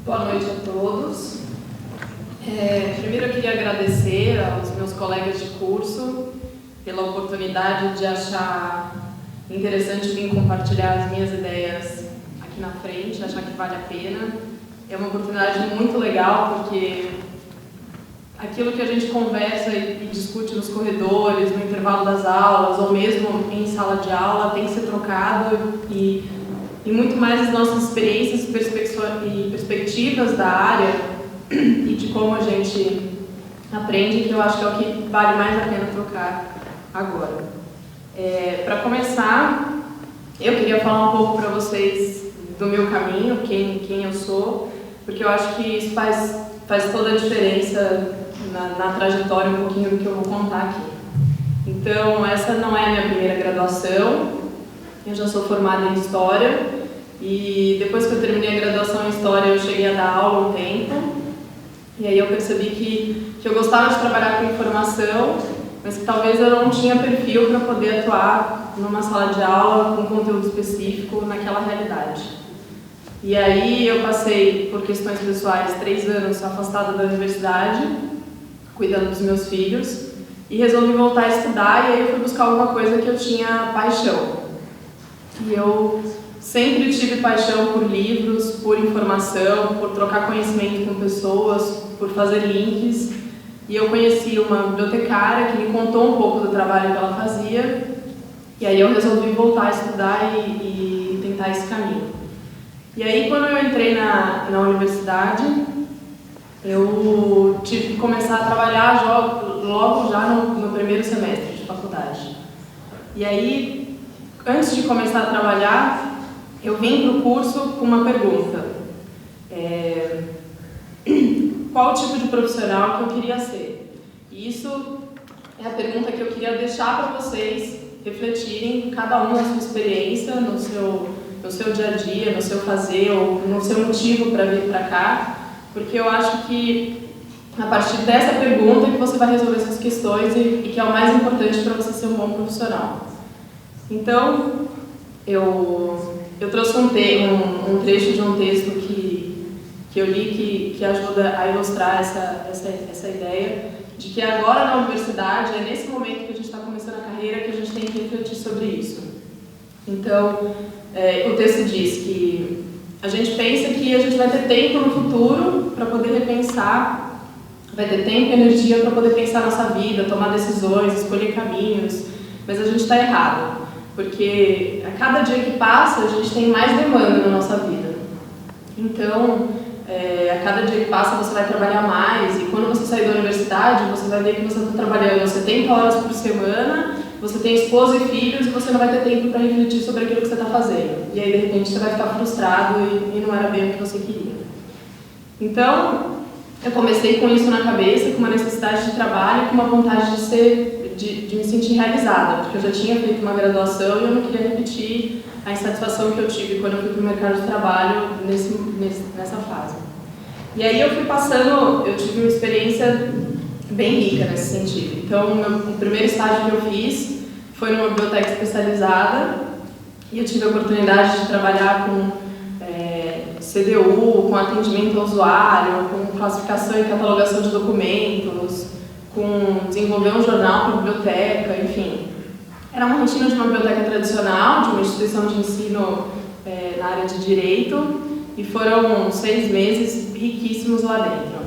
Boa noite a todos. Primeiro eu queria agradecer aos meus colegas de curso pela oportunidade de achar interessante vir compartilhar as minhas ideias aqui na frente, achar que vale a pena. É uma oportunidade muito legal porque aquilo que a gente conversa e discute nos corredores, no intervalo das aulas ou mesmo em sala de aula tem que ser trocado e muito mais as nossas experiências e perspectivas da área e de como a gente aprende, que eu acho que é o que vale mais a pena trocar agora. Para começar, eu queria falar um pouco para vocês do meu caminho, quem eu sou, porque eu acho que isso faz toda a diferença na trajetória, um pouquinho do que eu vou contar aqui. Então, essa não é a minha primeira graduação, eu já sou formada em História, e depois que eu terminei a graduação em História, eu cheguei a dar aula um tempo, e aí eu percebi que eu gostava de trabalhar com informação, mas que talvez eu não tinha perfil para poder atuar numa sala de aula com conteúdo específico naquela realidade. E aí eu passei, por questões pessoais, 3 anos afastada da universidade, cuidando dos meus filhos, e resolvi voltar a estudar, e aí eu fui buscar alguma coisa que eu tinha paixão. E eu sempre tive paixão por livros, por informação, por trocar conhecimento com pessoas, por fazer links. E eu conheci uma bibliotecária que me contou um pouco do trabalho que ela fazia, e aí eu resolvi voltar a estudar e tentar esse caminho. E aí, quando eu entrei na universidade, eu tive que começar a trabalhar logo já no primeiro semestre de faculdade. E aí, antes de começar a trabalhar, eu vim para o curso com uma pergunta. Qual tipo de profissional que eu queria ser? E isso é a pergunta que eu queria deixar para vocês refletirem, cada um na sua experiência, no seu dia a dia, no seu fazer, ou no seu motivo para vir para cá, porque eu acho que a partir dessa pergunta que você vai resolver essas questões e que é o mais importante para você ser um bom profissional. Então, eu trouxe um trecho de um texto que eu li que ajuda a ilustrar essa ideia de que agora na universidade, é nesse momento que a gente está começando a carreira que a gente tem que refletir sobre isso. Então, o texto diz que a gente pensa que a gente vai ter tempo no futuro para poder repensar, vai ter tempo e energia para poder pensar nossa vida, tomar decisões, escolher caminhos, mas a gente está errado. Porque a cada dia que passa, a gente tem mais demanda na nossa vida. Então, a cada dia que passa, você vai trabalhar mais, e quando você sair da universidade, você vai ver que você está trabalhando 70 horas por semana, você tem esposa e filhos, e você não vai ter tempo para refletir sobre aquilo que você está fazendo. E aí, de repente, você vai ficar frustrado e não era bem o que você queria. Então, eu comecei com isso na cabeça, com uma necessidade de trabalho, com uma vontade de me sentir realizada, porque eu já tinha feito uma graduação e eu não queria repetir a insatisfação que eu tive quando eu fui para o mercado de trabalho nessa fase. E aí eu tive uma experiência bem rica nesse sentido. Então, o primeiro estágio que eu fiz foi numa biblioteca especializada e eu tive a oportunidade de trabalhar com CDU, com atendimento ao usuário, com classificação e catalogação de documentos, com desenvolver um jornal para a biblioteca, enfim. Era uma rotina de uma biblioteca tradicional, de uma instituição de ensino na área de direito, e foram 6 meses riquíssimos lá dentro.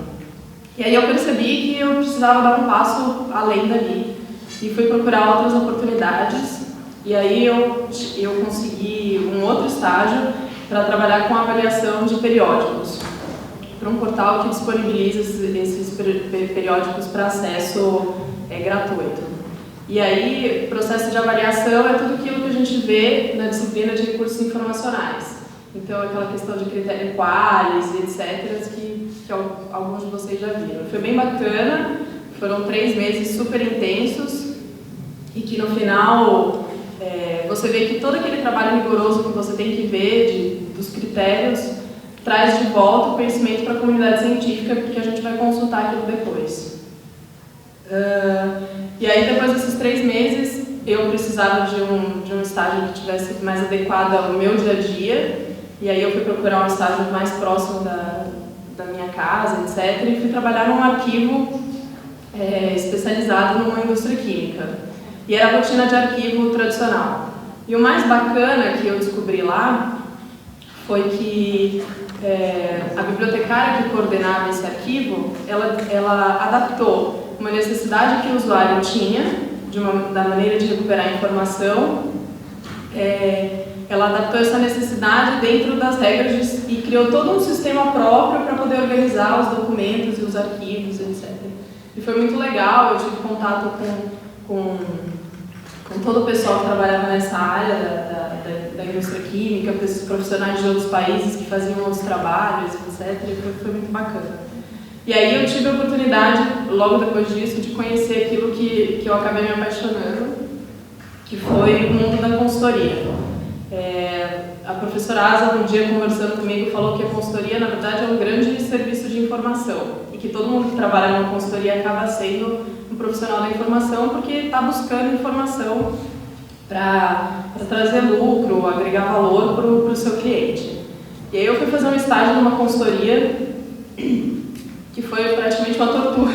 E aí eu percebi que eu precisava dar um passo além dali, e fui procurar outras oportunidades, e aí eu consegui um outro estágio para trabalhar com avaliação de periódicos, para um portal que disponibiliza esses periódicos para acesso gratuito. E aí, o processo de avaliação é tudo aquilo que a gente vê na disciplina de recursos informacionais. Então, aquela questão de critério qualis e etc., que alguns de vocês já viram. Foi bem bacana, foram 3 meses super intensos e que no final você vê que todo aquele trabalho rigoroso que você tem que ver dos critérios traz de volta o conhecimento para a comunidade científica, porque a gente vai consultar aquilo depois. E aí, depois desses 3 meses, eu precisava de um estágio que tivesse mais adequado ao meu dia a dia, e aí eu fui procurar um estágio mais próximo da minha casa, etc. E fui trabalhar num arquivo especializado numa indústria química. E era a rotina de arquivo tradicional. E o mais bacana que eu descobri lá foi que a bibliotecária que coordenava esse arquivo, ela adaptou uma necessidade que o usuário tinha, da maneira de recuperar informação, ela adaptou essa necessidade dentro das regras e criou todo um sistema próprio para poder organizar os documentos e os arquivos, etc. E foi muito legal, eu tive contato com todo o pessoal que trabalhava nessa área da indústria química, profissionais de outros países que faziam outros trabalhos, etc. E foi muito bacana. E aí eu tive a oportunidade, logo depois disso, de conhecer aquilo que eu acabei me apaixonando, que foi o mundo da consultoria. A professora Asa, um dia conversando comigo, falou que a consultoria, na verdade, é um grande serviço de informação e que todo mundo que trabalha numa consultoria acaba sendo um profissional da informação porque está buscando informação para trazer lucro, agregar valor para o seu cliente. E aí eu fui fazer um estágio numa consultoria que foi praticamente uma tortura,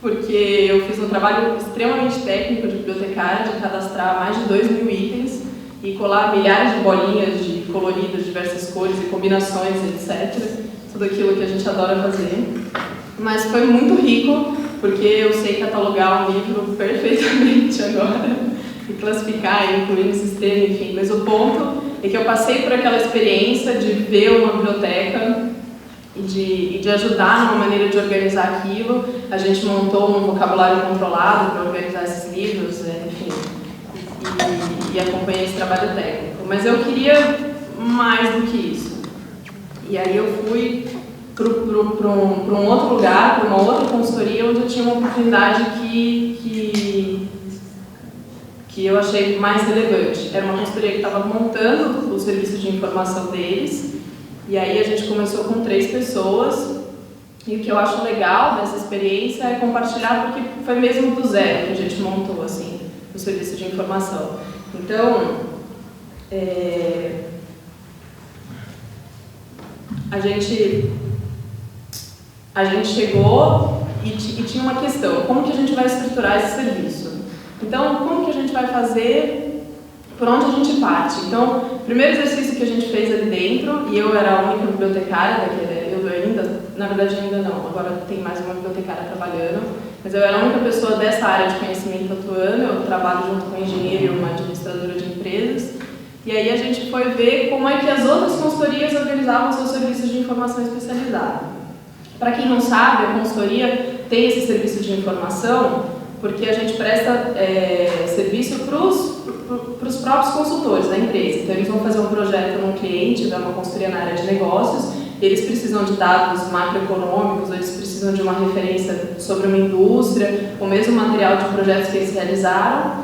porque eu fiz um trabalho extremamente técnico de bibliotecária, de cadastrar mais de 2.000 itens e colar milhares de bolinhas coloridas de diversas cores e combinações, etc. Tudo aquilo que a gente adora fazer. Mas foi muito rico, porque eu sei catalogar um livro perfeitamente agora, e classificar, incluir no sistema, enfim. Mas o ponto é que eu passei por aquela experiência de ver uma biblioteca e de ajudar numa maneira de organizar aquilo. A gente montou um vocabulário controlado para organizar esses livros, enfim, e acompanhei esse trabalho técnico. Mas eu queria mais do que isso. E aí eu fui para um outro lugar, para uma outra consultoria, onde eu tinha uma oportunidade que eu achei mais relevante. Era uma consultoria que estava montando o serviço de informação deles, e aí a gente começou com 3 pessoas, e o que eu acho legal dessa experiência é compartilhar, porque foi mesmo do zero que a gente montou assim, o serviço de informação. Então, a gente chegou e tinha uma questão: como que a gente vai estruturar esse serviço? Então, como que a gente vai fazer, por onde a gente parte? Então, o primeiro exercício que a gente fez ali dentro, e eu era a única bibliotecária eu ainda, na verdade ainda não, agora tem mais uma bibliotecária trabalhando, mas eu era a única pessoa dessa área de conhecimento atuando. Eu trabalho junto com um engenheiro e uma administradora de empresas, e aí a gente foi ver como é que as outras consultorias organizavam seus serviços de informação especializada. Para quem não sabe, a consultoria tem esse serviço de informação porque a gente presta serviço para os próprios consultores da empresa. Então, eles vão fazer um projeto num cliente, uma consultoria na área de negócios, eles precisam de dados macroeconômicos, eles precisam de uma referência sobre uma indústria, ou mesmo material de projetos que eles realizaram,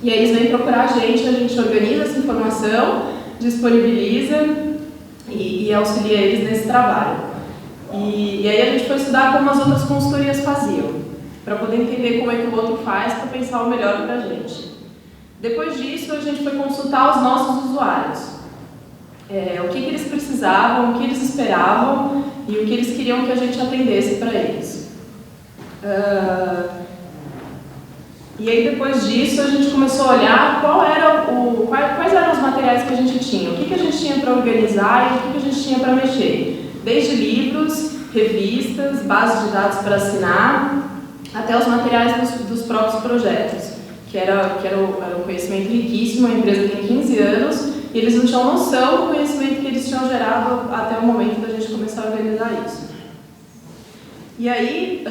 e aí eles vêm procurar a gente organiza essa informação, disponibiliza e auxilia eles nesse trabalho. E aí a gente foi estudar como as outras consultorias faziam, para poder entender como é que o outro faz, para pensar o melhor para a gente. Depois disso, a gente foi consultar os nossos usuários. O que eles precisavam, o que eles esperavam e o que eles queriam que a gente atendesse para eles. E aí, depois disso, a gente começou a olhar quais eram os materiais que a gente tinha, o que a gente tinha para organizar e o que a gente tinha para mexer. Desde livros, revistas, bases de dados para assinar, até os materiais dos próprios projetos, que era um conhecimento riquíssimo. A empresa tem 15 anos e eles não tinham noção do conhecimento que eles tinham gerado até o momento da gente começar a organizar isso. E aí,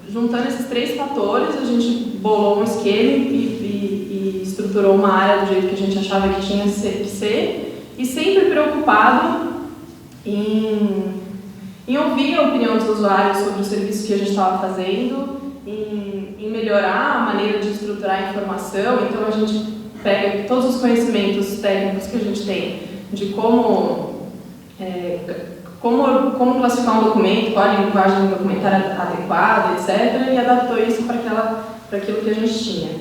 juntando esses 3 fatores, a gente bolou um esquema e estruturou uma área do jeito que a gente achava que tinha que ser, e sempre preocupado em ouvir a opinião dos usuários sobre o serviço que a gente estava fazendo, em melhorar a maneira de estruturar a informação. Então, a gente pega todos os conhecimentos técnicos que a gente tem de como classificar um documento, qual a linguagem documentária adequada, etc., e adaptou isso para aquilo que a gente tinha.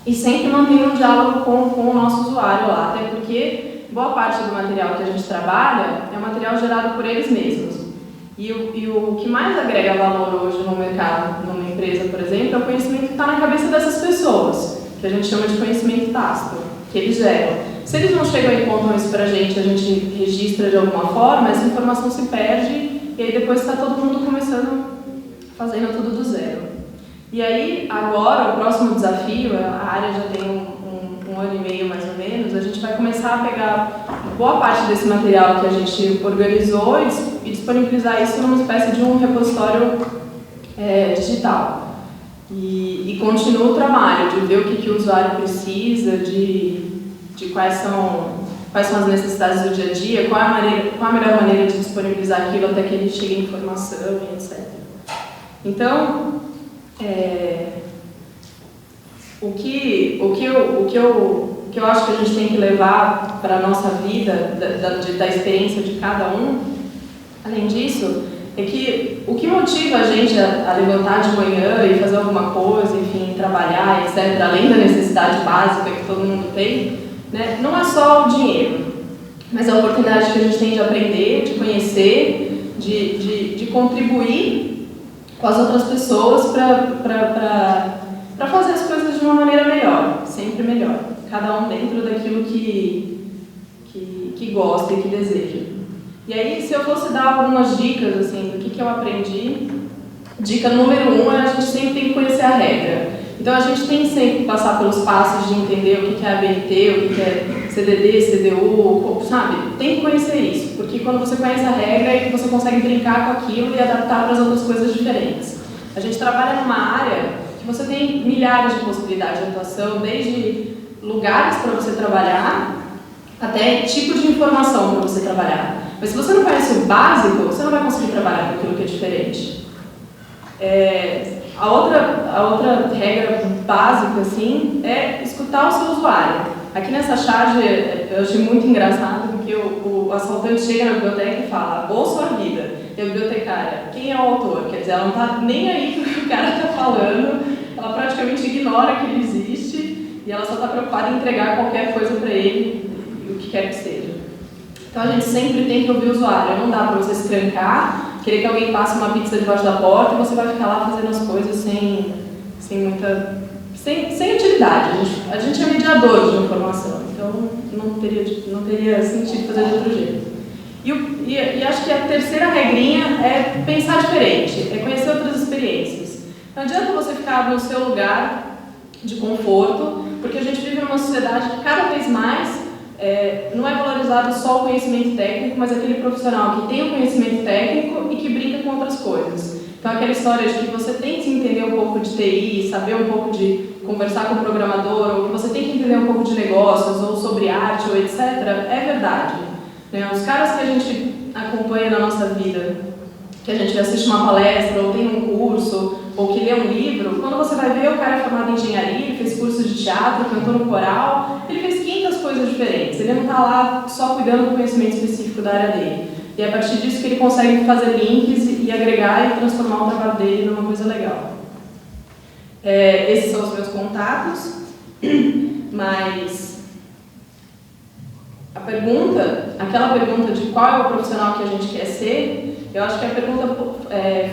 E sempre mantendo um diálogo com o nosso usuário lá, até porque boa parte do material que a gente trabalha é um material gerado por eles mesmos. E o que mais agrega valor hoje no mercado, numa empresa, por exemplo, é o conhecimento que está na cabeça dessas pessoas, que a gente chama de conhecimento tácito, que eles geram. Se eles não chegam e contam isso para a gente registra de alguma forma, essa informação se perde e aí depois está todo mundo começando, fazendo tudo do zero. E aí, agora, o próximo desafio, a área já tem um ano e meio mais ou menos, a gente vai começar a pegar boa parte desse material que a gente organizou e disponibilizar isso numa espécie de um repositório digital. E continua o trabalho de ver o que o usuário precisa, de quais são as necessidades do dia a dia, qual a melhor maneira de disponibilizar aquilo até que ele chegue em informação e etc. Então, o que eu acho que a gente tem que levar para a nossa vida, da experiência de cada um, além disso, é que o que motiva a gente a levantar de manhã e fazer alguma coisa, enfim, trabalhar, etc., além da necessidade básica que todo mundo tem, né, não é só o dinheiro, mas a oportunidade que a gente tem de aprender, de conhecer, de contribuir com as outras pessoas para fazer as coisas de uma maneira melhor, sempre melhor, cada um dentro daquilo que gosta e que deseja. E aí, se eu fosse dar algumas dicas assim, do que eu aprendi, dica número 1 é a gente sempre tem que conhecer a regra. Então, a gente tem sempre que passar pelos passos de entender o que é ABNT, o que é CDD, CDU, sabe? Tem que conhecer isso, porque quando você conhece a regra, você consegue brincar com aquilo e adaptar para as outras coisas diferentes. A gente trabalha numa área que você tem milhares de possibilidades de atuação, desde lugares para você trabalhar, até tipo de informação para você trabalhar. Mas se você não conhece o básico, você não vai conseguir trabalhar com aquilo que é diferente. A outra regra básica, assim, é escutar o seu usuário. Aqui nessa charge, eu achei muito engraçado, porque o assaltante chega na biblioteca e fala, ouça a vida. E a bibliotecária, quem é o autor? Quer dizer, ela não está nem aí com o que o cara está falando, ela praticamente ignora que ele existe, e ela só está preocupada em entregar qualquer coisa para ele, o que quer que seja. Então a gente sempre tem que ouvir o usuário, não dá para você se trancar, querer que alguém passe uma pizza debaixo da porta e você vai ficar lá fazendo as coisas sem utilidade. A gente é mediador de informação, então não teria sentido fazer de outro jeito. E acho que a terceira regrinha é pensar diferente, é conhecer outras experiências. Não adianta você ficar no seu lugar de conforto, porque a gente vive numa sociedade que cada vez mais não é valorizado só o conhecimento técnico, mas aquele profissional que tem o conhecimento técnico e que brinca com outras coisas. Então, aquela história de que você tem que entender um pouco de TI, saber um pouco de conversar com o programador, ou que você tem que entender um pouco de negócios, ou sobre arte, ou etc., é verdade. Os caras que a gente acompanha na nossa vida, que a gente assiste uma palestra, ou tem um curso, ou que lê um livro, quando você vai ver, o cara é formado em engenharia, ele fez curso de teatro, cantor no coral, ele fez 500 coisas diferentes, ele não está lá só cuidando do conhecimento específico da área dele. E é a partir disso que ele consegue fazer links e agregar e transformar o trabalho dele numa coisa legal. Esses são os meus contatos, mas aquela pergunta de qual é o profissional que a gente quer ser, eu acho que é a pergunta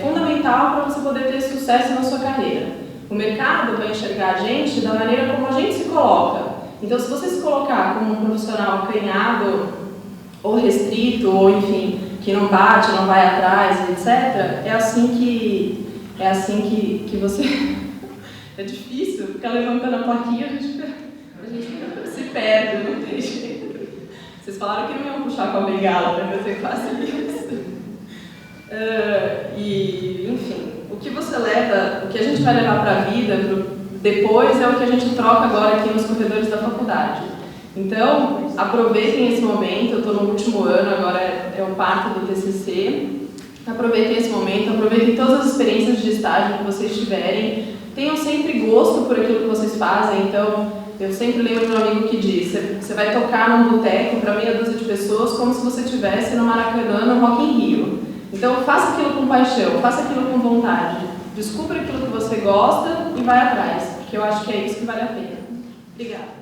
fundamental para você poder ter sucesso na sua carreira. O mercado vai enxergar a gente da maneira como a gente se coloca. Então, se você se colocar como um profissional acanhado, ou restrito, ou enfim, que não bate, não vai atrás, etc., é assim que você... É difícil ficar levantando a plaquinha, a gente se perde, não tem jeito. Vocês falaram que não iam puxar com a bengala, né? Vai ser quase isso. Enfim, o que a gente vai levar para a vida depois é o que a gente troca agora aqui nos corredores da faculdade. Então, aproveitem esse momento, eu estou no último ano, agora é o parto do TCC. Aproveitem esse momento, aproveitem todas as experiências de estágio que vocês tiverem. Tenham sempre gosto por aquilo que vocês fazem. Então, eu sempre lembro do amigo que diz, você vai tocar num boteco para meia dúzia de pessoas como se você estivesse no Maracanã, no Rock in Rio. Então, faça aquilo com paixão, faça aquilo com vontade. Descubra aquilo que você gosta e vai atrás, porque eu acho que é isso que vale a pena. Obrigada.